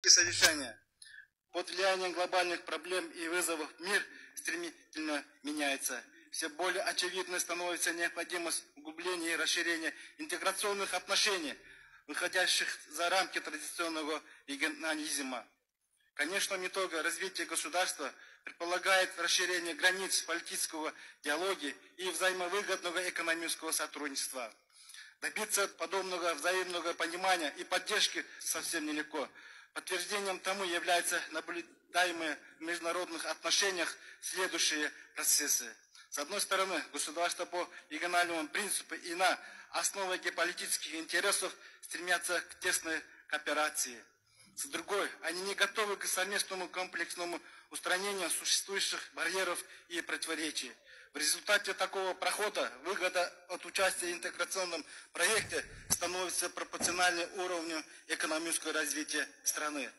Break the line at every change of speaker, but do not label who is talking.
совещания. Под влиянием глобальных проблем и вызовов мир стремительно меняется. Все более очевидной становится необходимость углубления и расширения интеграционных отношений, выходящих за рамки традиционного регионализма. Конечно, итога развития государства предполагает расширение границ политического диалога и взаимовыгодного экономического сотрудничества. Добиться подобного взаимного понимания и поддержки совсем нелегко. Подтверждением тому являются наблюдаемые в международных отношениях следующие процессы. С одной стороны, государства по региональному принципу и на основе геополитических интересов стремятся к тесной кооперации. С другой, они не готовы к совместному комплексному устранению существующих барьеров и противоречий. В результате такого прохода выгода от участия в интеграционном проекте становится пропорциональной уровню экономического развития страны.